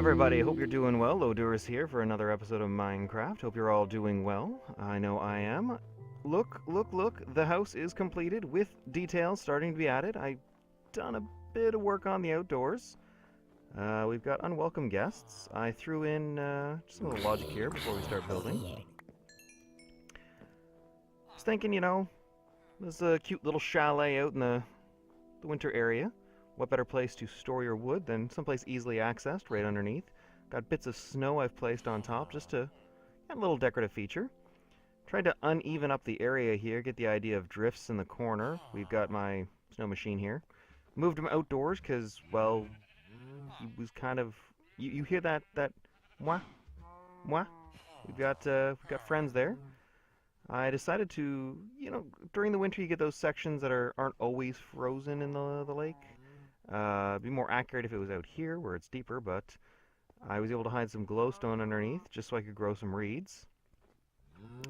everybody, hope you're doing well. Lodurus here for another episode of Minecraft. Hope you're all doing well. I know I am. Look, look, look, the house is completed with details starting to be added. I've done a bit of work on the outdoors. We've got unwelcome guests. I threw in just a little logic here before we start building. Was thinking, there's a cute little chalet out in the winter area. What better place to store your wood than someplace easily accessed right underneath? Got bits of snow I've placed on top just to add a little decorative feature. Tried to uneven up the area here, get the idea of drifts in the corner. We've got my snow machine here. Moved him outdoors because, well, he was kind of... You hear that mwah? Mwah? We've got friends there. I decided to, during the winter you get those sections that aren't always frozen in the lake. It'd be more accurate if it was out here where it's deeper, but I was able to hide some glowstone underneath just so I could grow some reeds.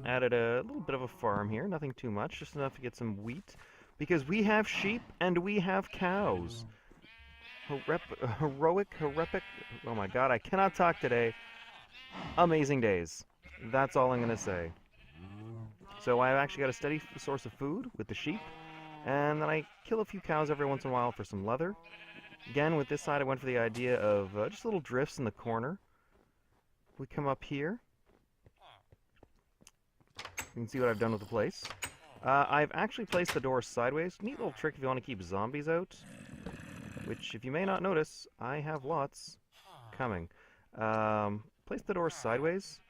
Added a little bit of a farm here, nothing too much, just enough to get some wheat. Because we have sheep and we have cows. Heroic, oh my god, I cannot talk today. Amazing days. That's all I'm going to say. So I've actually got a steady source of food with the sheep. And then I kill a few cows every once in a while for some leather. Again, with this side I went for the idea of just little drifts in the corner. We come up here. You can see what I've done with the place. I've actually placed the door sideways. Neat little trick if you want to keep zombies out. Which, if you may not notice, I have lots coming. Place the door sideways.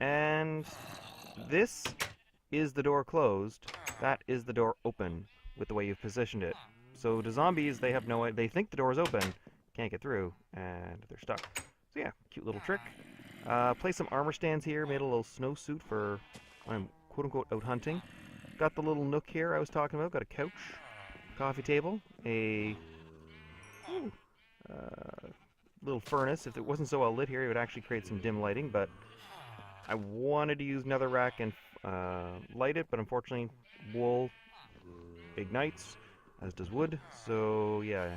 And this is the door closed. That is the door open with the way you've positioned it. So to zombies, they have no idea. They think the door is open, can't get through, and they're stuck. So yeah, cute little trick. Place some armor stands here. Made a little snowsuit for when I'm quote-unquote out hunting. Got the little nook here I was talking about. Got a couch, coffee table, a little furnace. If it wasn't so well lit here, it would actually create some dim lighting, but I wanted to use netherrack and light it, but unfortunately wool ignites, as does wood, so yeah,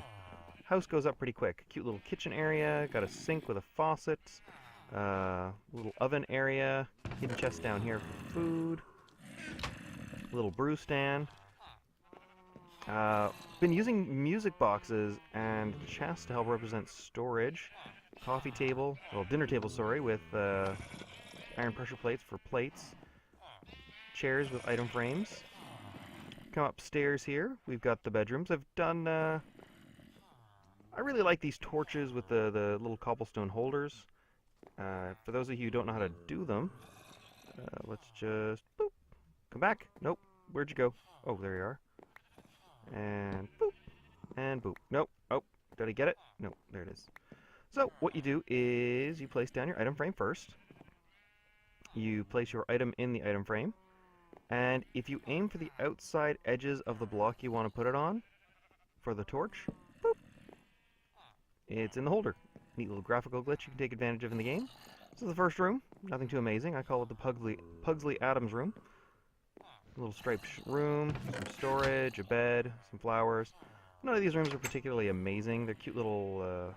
house goes up pretty quick. Cute little kitchen area, got a sink with a faucet, little oven area, hidden chest down here for food, little brew stand. Been using music boxes and chests to help represent storage. Coffee table, well, dinner table, sorry, with iron pressure plates for plates. Chairs with item frames. Come upstairs here. We've got the bedrooms. I've done, I really like these torches with the little cobblestone holders. For those of you who don't know how to do them, let's just, boop, come back. Nope, where'd you go? Oh, there you are. And boop, and boop. Nope, oh, did I get it? Nope, there it is. So, what you do is you place down your item frame first. You place your item in the item frame. And if you aim for the outside edges of the block you want to put it on, for the torch, boop, it's in the holder. Neat little graphical glitch you can take advantage of in the game. This is the first room. Nothing too amazing. I call it the Pugsley Adams room. A little striped room, some storage, a bed, some flowers. None of these rooms are particularly amazing. They're cute little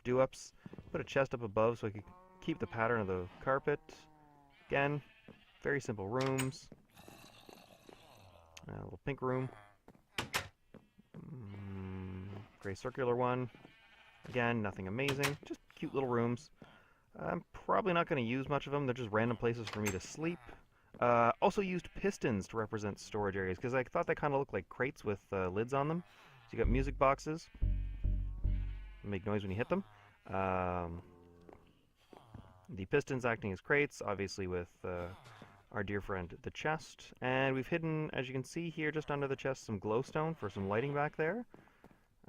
do-ups. Put a chest up above so I can keep the pattern of the carpet. Again, very simple rooms. A little pink room. Gray circular one. Again, nothing amazing. Just cute little rooms. I'm probably not going to use much of them. They're just random places for me to sleep. Also used pistons to represent storage areas because I thought they kind of looked like crates with lids on them. So you got music boxes. Make noise when you hit them. The pistons acting as crates, obviously with our dear friend the chest. And we've hidden, as you can see here, just under the chest, some glowstone for some lighting back there.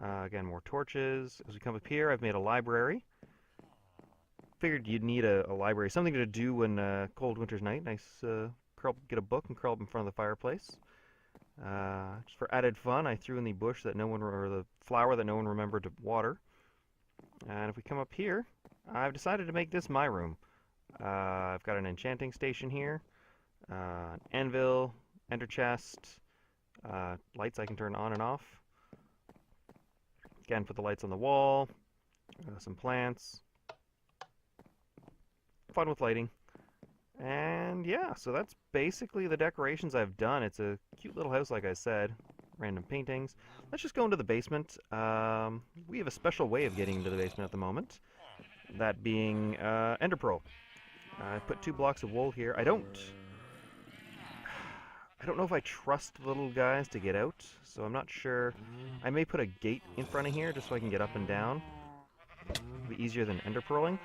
Again, more torches. As we come up here, I've made a library. Figured you'd need a library, something to do when cold winter's night. Nice, get a book and curl up in front of the fireplace. Just for added fun, I threw in the bush that no one, or the flower that no one remembered to water. And if we come up here, I've decided to make this my room. I've got an enchanting station here, an anvil, ender chest, lights I can turn on and off. Again, put the lights on the wall, some plants, fun with lighting. And yeah, so that's basically the decorations I've done. It's a cute little house, like I said. Random paintings. Let's just go into the basement. We have a special way of getting into the basement at the moment. That being ender pearl. I put 2 blocks of wool here. I don't know if I trust the little guys to get out, so I'm not sure. I may put a gate in front of here just so I can get up and down. It'll be easier than ender pearling.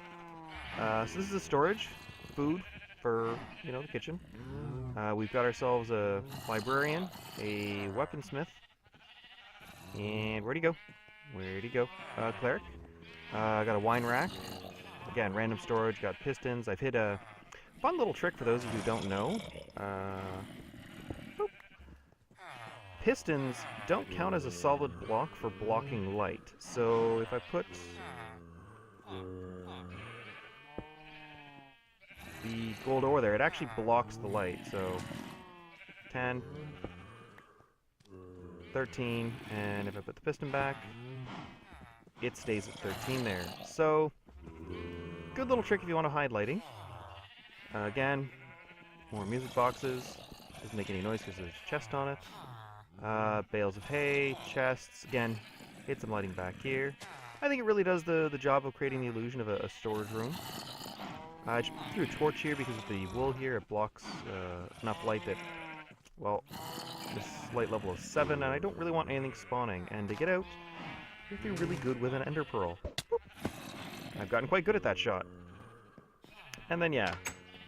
So this is a storage, food for, you know, the kitchen. We've got ourselves a librarian, a weaponsmith, and where'd he go? Where'd he go? Cleric. Got a wine rack. Again, random storage, got pistons. I've hit a fun little trick for those of you who don't know. Pistons don't count as a solid block for blocking light. So if I put the gold ore there, it actually blocks the light. So 10, 13, and if I put the piston back, it stays at 13 there. So good little trick if you want to hide lighting. Again, more music boxes. Doesn't make any noise because there's a chest on it. Bales of hay, chests. Again, hit some lighting back here. I think it really does the job of creating the illusion of a storage room. I just threw a torch here because of the wool here. It blocks enough light that, well, this light level is 7, and I don't really want anything spawning. And to get out, you have to be really good with an ender pearl. Boop. I've gotten quite good at that shot. And then, yeah,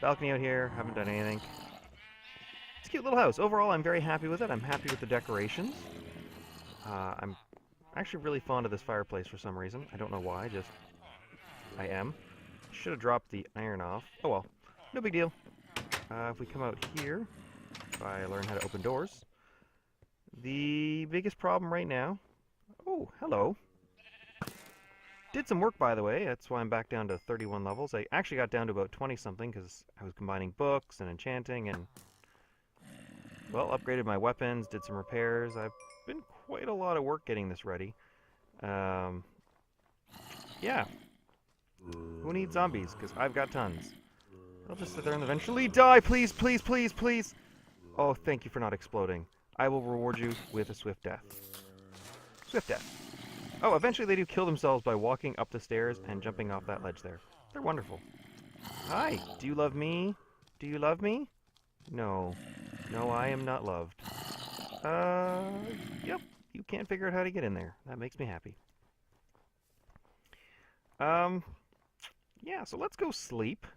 balcony out here. Haven't done anything. It's a cute little house. Overall, I'm very happy with it. I'm happy with the decorations. I'm actually really fond of this fireplace for some reason. I don't know why, just I am. Should have dropped the iron off. Oh well, no big deal. If we come out here, if I learn how to open doors. The biggest problem right now... Oh, hello. Did some work, by the way. That's why I'm back down to 31 levels. I actually got down to about 20-something because I was combining books and enchanting and... Well, upgraded my weapons, did some repairs. I've been quite a lot of work getting this ready. Yeah. Who needs zombies? Because I've got tons. I'll just sit there and eventually die. Please, please, please, please. Oh, thank you for not exploding. I will reward you with a swift death. Swift death. Oh, eventually they do kill themselves by walking up the stairs and jumping off that ledge there. They're wonderful. Hi, do you love me? Do you love me? No. No, I am not loved. Yep. You can't figure out how to get in there. That makes me happy. Yeah, so let's go sleep.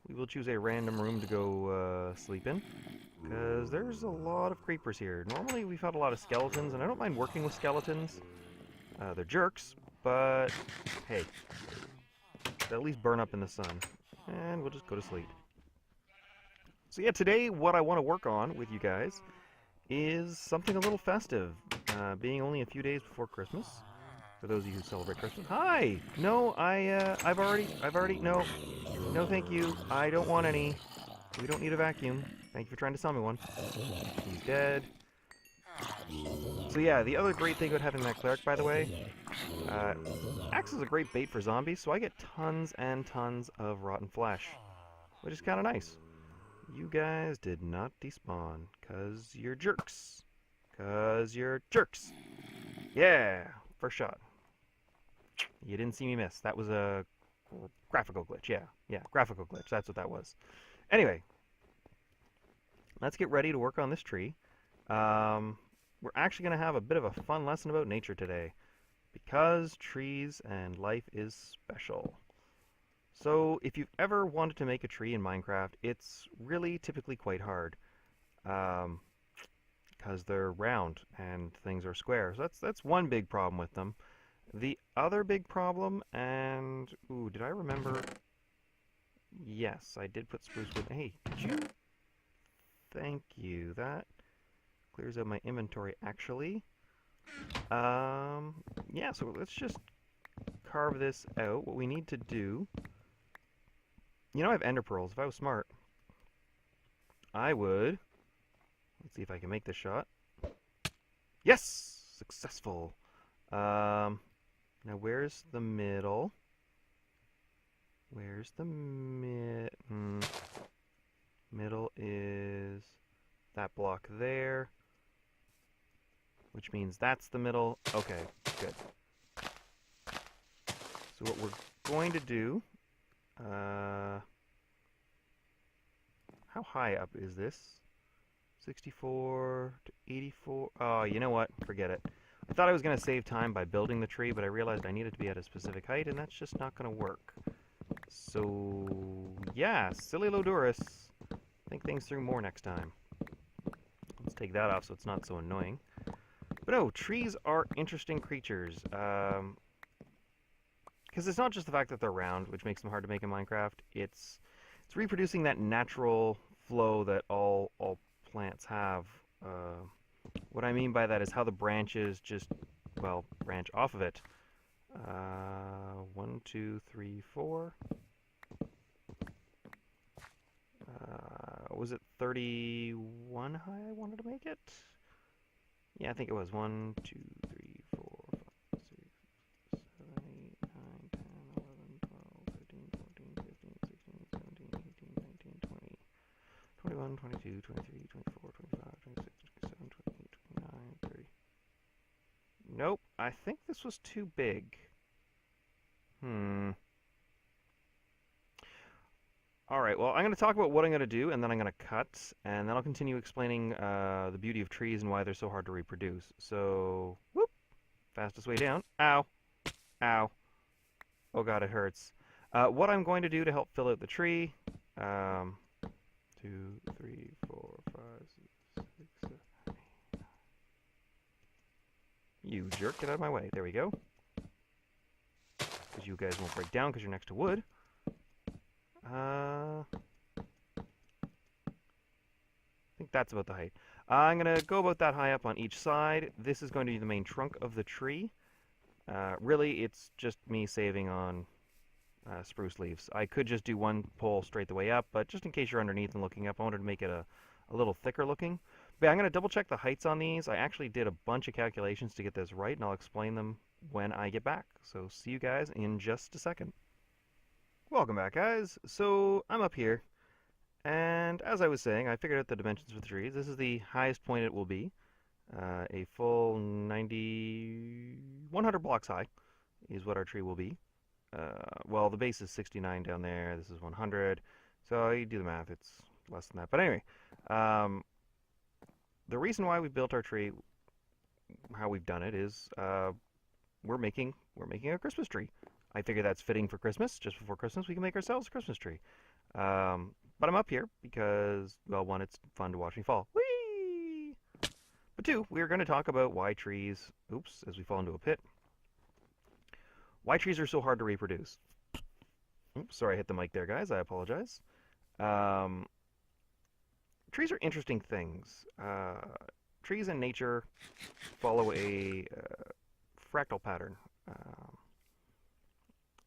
We will choose a random room to go sleep in, because there's a lot of creepers here. Normally we've had a lot of skeletons, and I don't mind working with skeletons. They're jerks, but hey, they'll at least burn up in the sun. And we'll just go to sleep. So yeah, today what I want to work on with you guys is something a little festive, being only a few days before Christmas. For those of you who celebrate Christmas. Hi! No, I've already, no, thank you. I don't want any. We don't need a vacuum. Thank you for trying to sell me one. He's dead. So yeah, the other great thing about having that cleric, by the way, acts as a great bait for zombies, so I get tons and tons of rotten flesh, which is kind of nice. You guys did not despawn, 'cause you're jerks. 'Cause you're jerks. Yeah, first shot. You didn't see me miss. That was a graphical glitch. Yeah, graphical glitch. That's what that was. Anyway, let's get ready to work on this tree. We're actually going to have a bit of a fun lesson about nature today, because trees and life is special. So if you've ever wanted to make a tree in Minecraft, it's really typically quite hard, because they're round and things are square. So that's one big problem with them. The other big problem, and ooh, did I remember? Yes, I did put spruce wood. Hey, could you? Thank you. That clears out my inventory, actually. Yeah, so let's just carve this out. What we need to do... You know, I have ender pearls. If I was smart, I would... Let's see if I can make this shot. Yes! Successful. Now, where's the middle? Where's the middle is that block there, which means that's the middle. Okay, good. So what we're going to do, how high up is this? 64 to 84. Oh, you know what? Forget it. I thought I was going to save time by building the tree, but I realized I needed to be at a specific height, and that's just not going to work. So, yeah, silly Lodurus. Think things through more next time. Let's take that off so it's not so annoying. But no, trees are interesting creatures. Because it's not just the fact that they're round, which makes them hard to make in Minecraft. It's reproducing that natural flow that all plants have. What I mean by that is how the branches just, well, branch off of it. 1, 2, 3, 4. Was it 31 high I wanted to make it? Yeah, I think it was 1, 2, 3, 4, 5, 6, 7, 8, 9, 10, 11, 12, 13, 14, 15, 16, 17, 18, 19, 20, 21, 22, 23, 24, 25, 26, 27, 28, 29, 30. Nope, I think this was too big. Alright, well, I'm going to talk about what I'm going to do, and then I'm going to cut, and then I'll continue explaining the beauty of trees and why they're so hard to reproduce. So, whoop, fastest way down. Ow. Ow. Oh god, it hurts. What I'm going to do to help fill out the tree, 2, 3, 4, 5, 6, 7, 8, 9. You jerk, get out of my way. There we go. Because you guys won't break down because you're next to wood. I think that's about the height. I'm going to go about that high up on each side. This is going to be the main trunk of the tree. Really, it's just me saving on spruce leaves. I could just do one pole straight the way up, but just in case you're underneath and looking up, I wanted to make it a little thicker looking. But yeah, I'm going to double check the heights on these. I actually did a bunch of calculations to get this right, and I'll explain them when I get back. So see you guys in just a second. Welcome back, guys. So I'm up here, and as I was saying, I figured out the dimensions for the trees. This is the highest point it will be. A full 100 blocks high is what our tree will be. Well, the base is 69 down there. This is 100. So you do the math, it's less than that. But anyway, the reason why we built our tree, how we've done it, is we're making a Christmas tree. I figure that's fitting for Christmas. Just before Christmas, we can make ourselves a Christmas tree. But I'm up here because, well, one, it's fun to watch me fall. Whee! But two, we're going to talk about why trees, oops, as we fall into a pit, why trees are so hard to reproduce. Oops, sorry I hit the mic there, guys. I apologize. Trees are interesting things. Trees in nature follow a fractal pattern.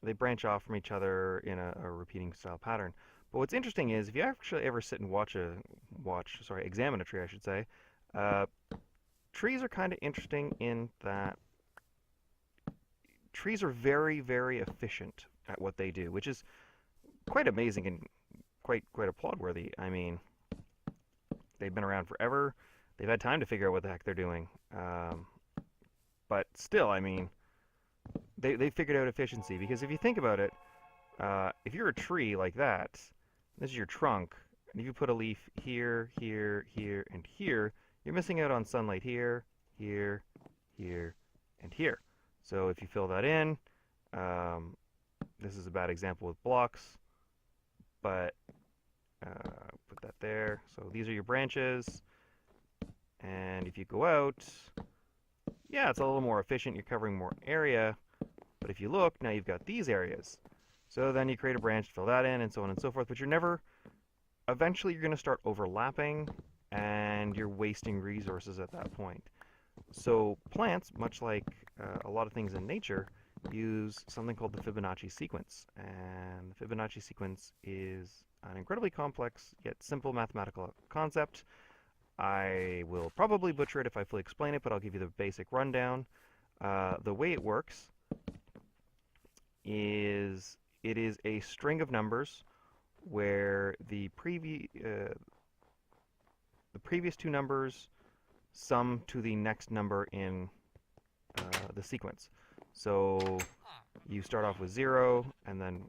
They branch off from each other in a repeating style pattern. But what's interesting is if you actually ever sit and examine a tree, I should say, trees are kind of interesting in that trees are very, very efficient at what they do, which is quite amazing and quite applaud-worthy. I mean, they've been around forever. They've had time to figure out what the heck they're doing. But still, I mean, they figured out efficiency, because if you think about it, if you're a tree like that, this is your trunk, and if you put a leaf here, here, here, and here, you're missing out on sunlight here, here, here, and here. So if you fill that in, this is a bad example with blocks, but put that there. So these are your branches, and if you go out, yeah, it's a little more efficient. You're covering more area. But if you look, now you've got these areas. So then you create a branch, fill that in, and so on and so forth. But eventually you're going to start overlapping, and you're wasting resources at that point. So plants, much like a lot of things in nature, use something called the Fibonacci sequence. And the Fibonacci sequence is an incredibly complex yet simple mathematical concept. I will probably butcher it if I fully explain it, but I'll give you the basic rundown. The way it works is it is a string of numbers where the previous two numbers sum to the next number in the sequence. So you start off with 0, and then,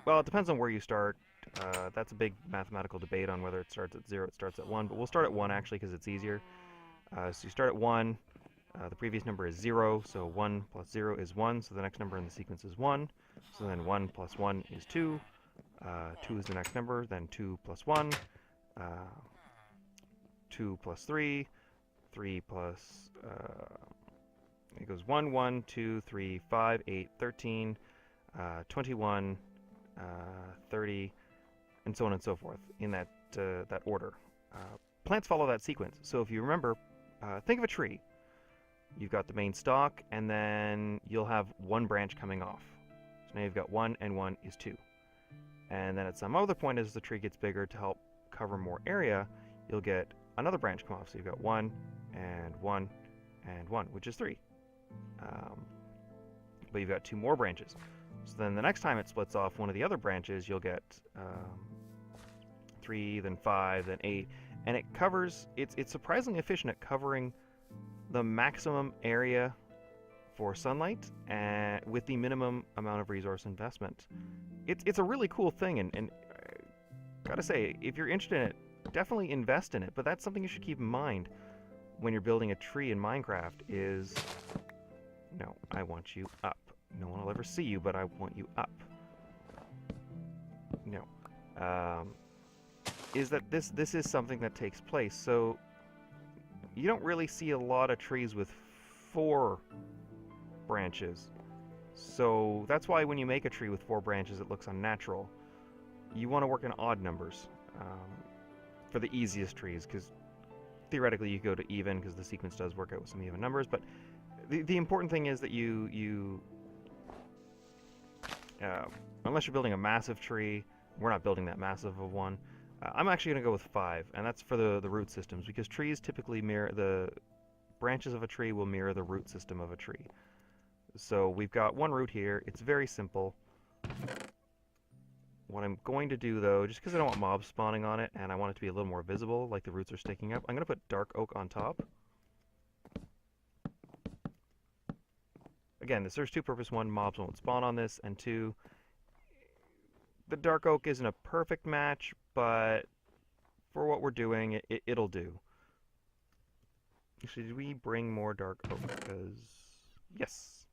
well, it depends on where you start. That's a big mathematical debate on whether it starts at 0, it starts at 1, but we'll start at 1 actually because it's easier. So you start at 1, the previous number is 0, so 1 plus 0 is 1, so the next number in the sequence is 1. So then 1 plus 1 is 2. 2 is the next number, then 2 plus 1, 2 plus 3, 3 plus, it goes 1, 1, 2, 3, 5, 8, 13, 21, 30, and so on and so forth, in that order. Plants follow that sequence, so if you remember, think of a tree. You've got the main stalk, and then you'll have one branch coming off. So now you've got 1, and 1 is 2. And then at some other point, as the tree gets bigger to help cover more area, you'll get another branch come off. So you've got 1, and 1, and 1, which is 3. But you've got 2 more branches. So then the next time it splits off one of the other branches, you'll get 3, then 5, then 8. And it covers, it's surprisingly efficient at covering the maximum area for sunlight with the minimum amount of resource investment. It's a really cool thing, and gotta say, if you're interested in it, definitely invest in it, but that's something you should keep in mind when you're building a tree in Minecraft is, no, I want you up. No one will ever see you, but I want you up. No. Is that this is something that takes place, so you don't really see a lot of trees with 4 branches. So that's why when you make a tree with 4 branches, it looks unnatural. You want to work in odd numbers for the easiest trees, because theoretically you go to even, because the sequence does work out with some even numbers. But the important thing is that you unless you're building a massive tree, we're not building that massive of one. I'm actually going to go with 5, and that's for the root systems, because trees typically mirror, the branches of a tree will mirror the root system of a tree. So we've got 1 root here. It's very simple. What I'm going to do, though, just because I don't want mobs spawning on it, and I want it to be a little more visible, like the roots are sticking up, I'm going to put dark oak on top. Again, this serves 2 purposes. 1, mobs won't spawn on this, and 2, the dark oak isn't a perfect match, but for what we're doing, it'll do. Actually, did we bring more dark oak? Because, yes.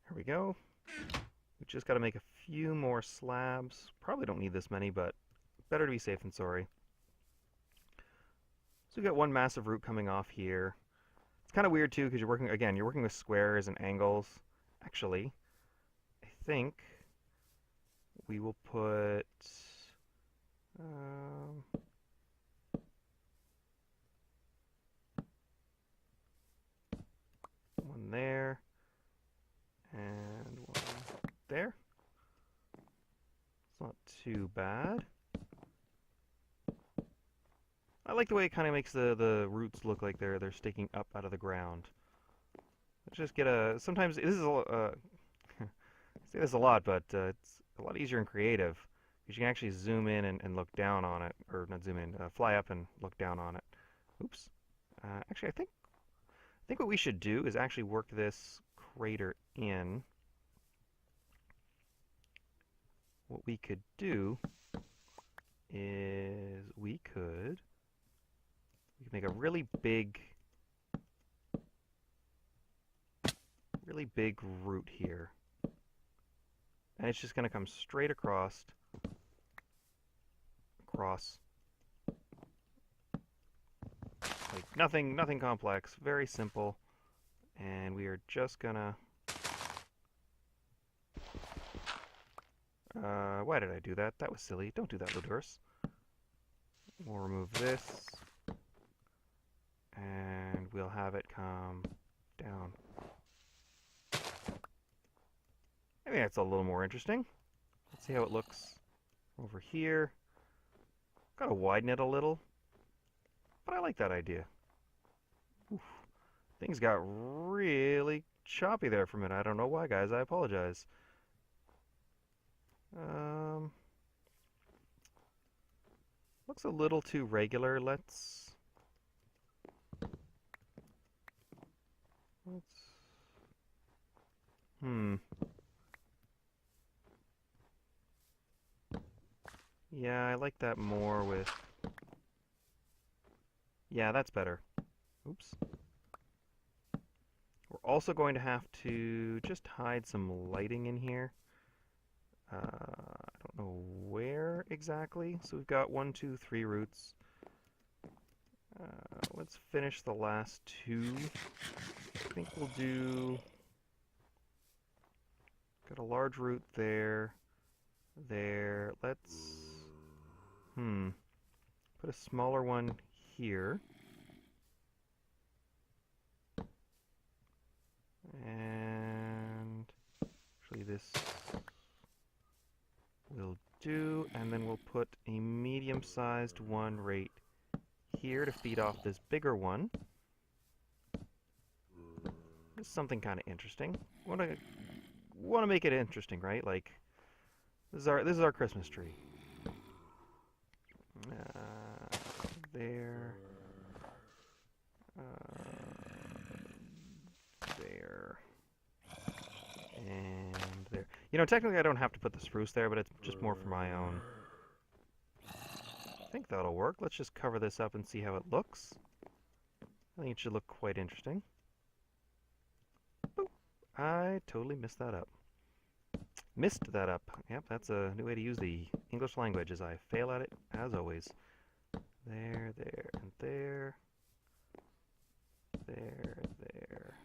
Here we go. We just got to make a few more slabs. Probably don't need this many, but better to be safe than sorry. So we've got 1 massive root coming off here. It's kind of weird, too, because you're working with squares and angles. Actually, I think we will put one there and one there. It's not too bad. I like the way it kind of makes the roots look like they're sticking up out of the ground. Let's just get a. Sometimes this is I say this a lot, but it's a lot easier and creative because you can actually zoom in and look down on it, or not zoom in, fly up and look down on it. Oops. Actually, I think what we should do is actually work this crater in. What we could do is we could make a really big root here. And it's just going to come straight across. Like nothing complex, very simple. And we are just gonna why did I do that? That was silly. Don't do that, Ludurus. We'll remove this. And we'll have it come down. I think that's a little more interesting. Let's see how it looks over here. Gotta widen it a little. But I like that idea. Oof. Things got really choppy there for a minute. I don't know why, guys. I apologize. Um, looks a little too regular. Let's. Hmm. Yeah, I like that more with. Yeah, that's better. Oops. We're also going to have to just hide some lighting in here. I don't know where exactly. So we've got 1, 2, 3 roots. Let's finish the last 2. I think we'll do... Got a large root there. There. Let's... Put a smaller one here. And... Actually, this will do. And then we'll put a medium-sized one right here to feed off this bigger one. This is something kind of interesting. Want to make it interesting, right? Like this is our Christmas tree. There, there, and there. You know, technically I don't have to put the spruce there, but it's just more for my own. I think that'll work. Let's just cover this up and see how it looks. I think it should look quite interesting. Boop. I totally messed that up. Missed that up. Yep, that's a new way to use the English language, as I fail at it, as always. There, there, and there. There, there,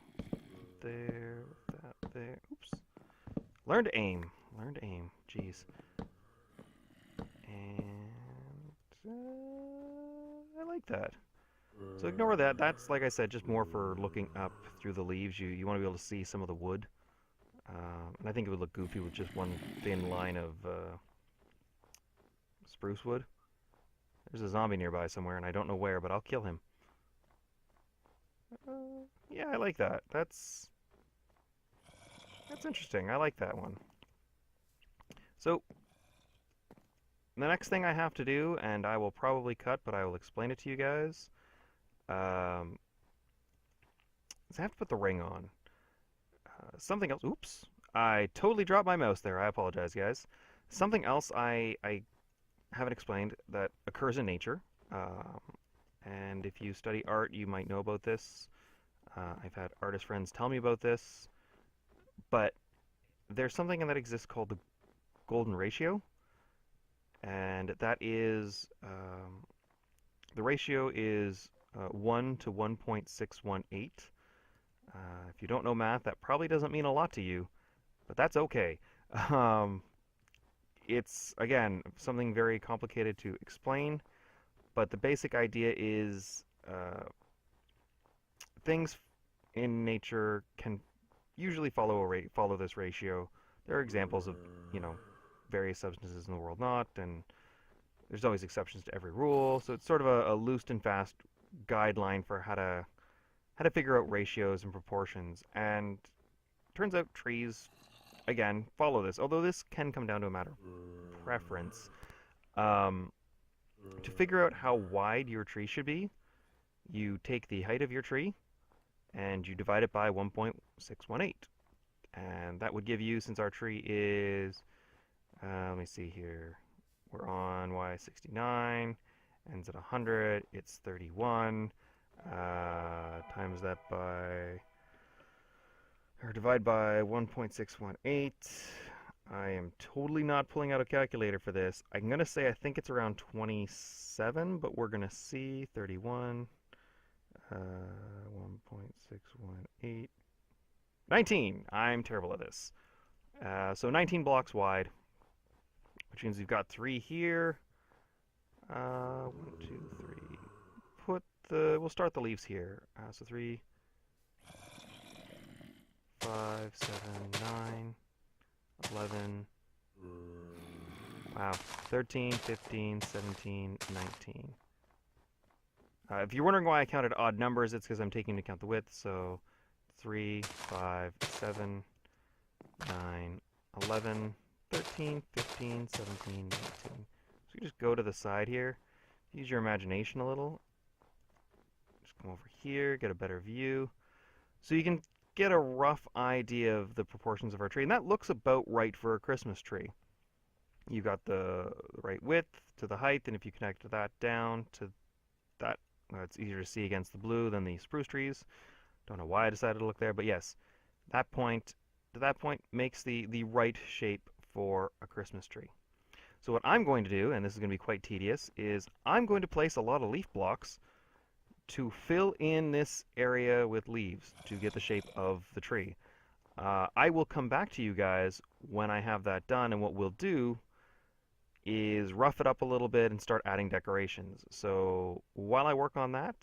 there, that, there. Oops. Learn to aim. Learn to aim. Jeez. And I like that. So ignore that. That's, like I said, just more for looking up through the leaves. You want to be able to see some of the wood. And I think it would look goofy with just one thin line of spruce wood. There's a zombie nearby somewhere, and I don't know where, but I'll kill him. Yeah, I like that. That's interesting. I like that one. So, the next thing I have to do, and I will probably cut, but I will explain it to you guys, is I have to put the ring on. Something else. Oops. I totally dropped my mouse there. I apologize, guys. Something else I haven't explained that occurs in nature. And if you study art, you might know about this. I've had artist friends tell me about this. But there's something that exists called the golden ratio. And that is, the ratio is 1 to 1.618. If you don't know math, that probably doesn't mean a lot to you, but that's okay. It's, again, something very complicated to explain, but the basic idea is things in nature can usually follow this ratio. There are examples of, you know, various substances in the world not, and there's always exceptions to every rule, so it's sort of a loose and fast guideline for how to figure out ratios and proportions. And turns out trees, again, follow this, although this can come down to a matter of preference. To figure out how wide your tree should be, you take the height of your tree and you divide it by 1.618. And that would give you, since our tree is, let me see here, we're on Y69, ends at 100, it's 31. Times that by, or divide by 1.618. I am totally not pulling out a calculator for this. I'm going to say I think it's around 27, but we're going to see 31, 1.618, 19. I'm terrible at this. So 19 blocks wide, which means we've got 3 here. 1, 2, 3. We'll start the leaves here. So 3, 5, 7, 9, 11, wow, 13, 15, 17, 19. If you're wondering why I counted odd numbers, it's because I'm taking into account the width, so 3, 5, 7, 9, 11, 13, 15, 17, 19. So you just go to the side here, use your imagination a little. Just come over here, get a better view. So you can get a rough idea of the proportions of our tree, and that looks about right for a Christmas tree. You got the right width to the height, and if you connect that down to that, it's easier to see against the blue than the spruce trees. Don't know why I decided to look there, but yes, that point to that point makes the right shape for a Christmas tree. So what I'm going to do, and this is going to be quite tedious, is I'm going to place a lot of leaf blocks to fill in this area with leaves to get the shape of the tree. I will come back to you guys when I have that done, and what we'll do is rough it up a little bit and start adding decorations. So while I work on that,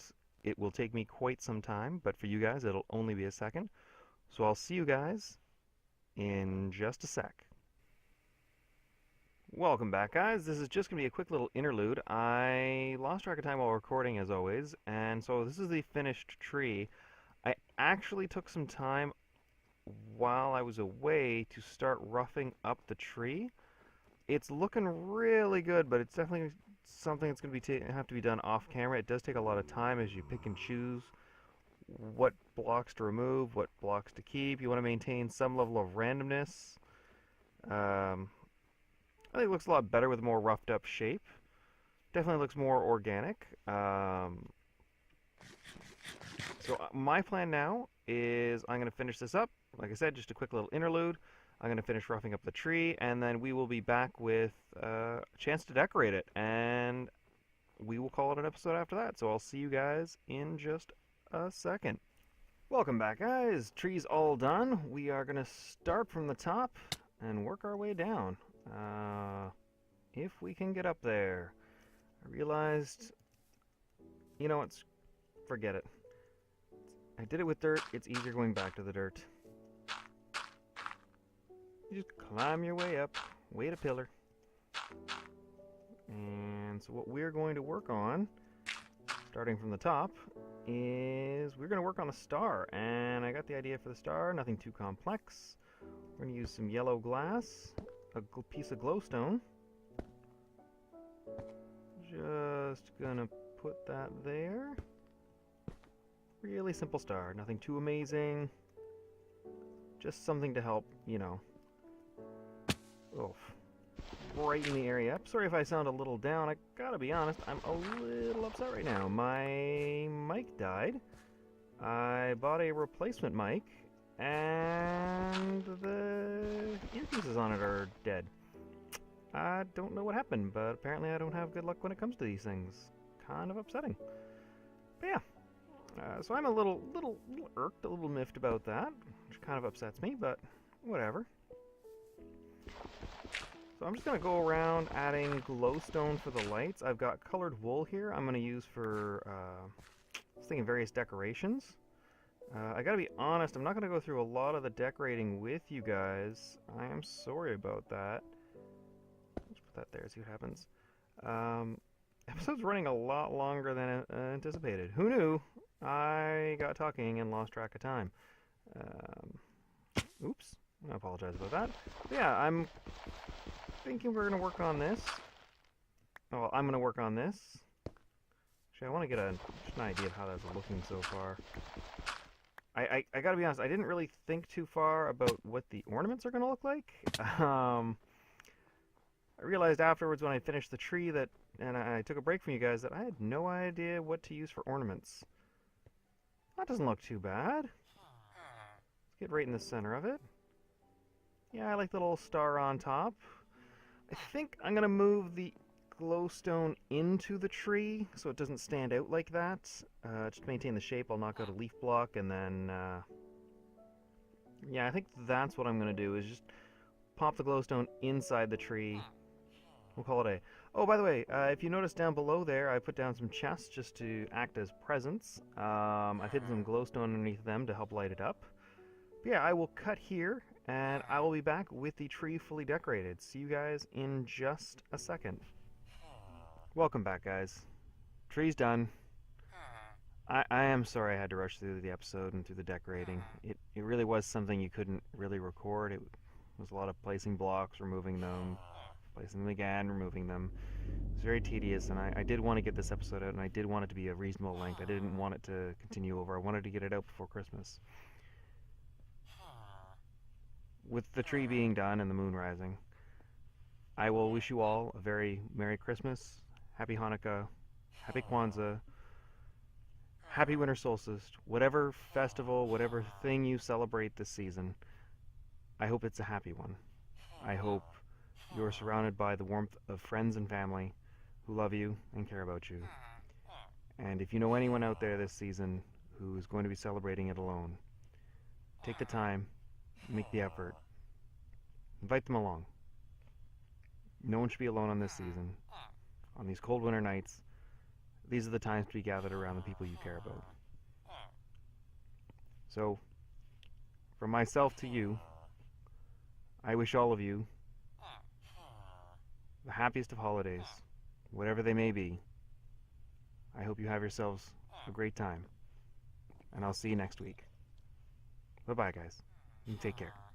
it will take me quite some time, but for you guys it'll only be a second. So I'll see you guys in just a sec. Welcome back, guys. This is just going to be a quick little interlude. I lost track of time while recording, as always, and so this is the finished tree. I actually took some time while I was away to start roughing up the tree. It's looking really good, but it's definitely something that's going to have to be done off camera. It does take a lot of time as you pick and choose what blocks to remove, what blocks to keep. You want to maintain some level of randomness. I think it looks a lot better with a more roughed up shape. Definitely looks more organic. So my plan now is I'm going to finish this up. Like I said, just a quick little interlude. I'm going to finish roughing up the tree, and then we will be back with a chance to decorate it, and we will call it an episode after that. So I'll see you guys in just a second. Welcome back, guys. Tree's all done. We are going to start from the top and work our way down. If we can get up there. I realized, you know what, forget it. I did it with dirt, it's easier going back to the dirt. You just climb your way up, wait a pillar. And so what we're going to work on, starting from the top, is we're going to work on a star. And I got the idea for the star, nothing too complex. We're going to use some yellow glass, a piece of glowstone. Just gonna put that there. Really simple star, nothing too amazing. Just something to help, you know, brighten the area up. Sorry if I sound a little down. I gotta be honest, I'm a little upset right now. My mic died. I bought a replacement mic, and the earpieces on it are dead. I don't know what happened, but apparently I don't have good luck when it comes to these things. Kind of upsetting. But yeah, so I'm a little irked, a little miffed about that, which kind of upsets me, but whatever. So I'm just going to go around adding glowstone for the lights. I've got colored wool here I'm going to use for, I was thinking various decorations. I gotta be honest, I'm not going to go through a lot of the decorating with you guys. I am sorry about that. That there, see what happens. Episode's running a lot longer than anticipated. Who knew? I got talking and lost track of time. Oops. I apologize about that. But yeah, I'm thinking we're going to work on this. Oh, well, I'm going to work on this. Actually, I want to get just an idea of how that's looking so far. I gotta be honest, I didn't really think too far about what the ornaments are going to look like. I realized afterwards when I finished the tree that, and I took a break from you guys, that I had no idea what to use for ornaments. That doesn't look too bad. Let's get right in the center of it. Yeah, I like the little star on top. I think I'm going to move the glowstone into the tree so it doesn't stand out like that. Just to maintain the shape, I'll knock out a leaf block and then, yeah, I think that's what I'm going to do, is just pop the glowstone inside the tree. We'll call it a... Oh, by the way, if you notice down below there, I put down some chests just to act as presents. I've hidden some glowstone underneath them to help light it up. But yeah, I will cut here, and I will be back with the tree fully decorated. See you guys in just a second. Welcome back, guys. Tree's done. I am sorry I had to rush through the episode and through the decorating. It really was something you couldn't really record. It was a lot of placing blocks, removing them, placing them again, removing them. It was very tedious, and I did want to get this episode out, and I did want it to be a reasonable length. I didn't want it to continue over. I wanted to get it out before Christmas. With the tree being done and the moon rising, I will wish you all a very Merry Christmas, Happy Hanukkah, Happy Kwanzaa, Happy Winter Solstice, whatever festival, whatever thing you celebrate this season. I hope it's a happy one. I hope you're surrounded by the warmth of friends and family who love you and care about you. And if you know anyone out there this season who is going to be celebrating it alone, take the time, make the effort, invite them along. No one should be alone on this season. On these cold winter nights, these are the times to be gathered around the people you care about. So, from myself to you, I wish all of you the happiest of holidays, whatever they may be. I hope you have yourselves a great time, and I'll see you next week. Bye-bye, guys. You take care.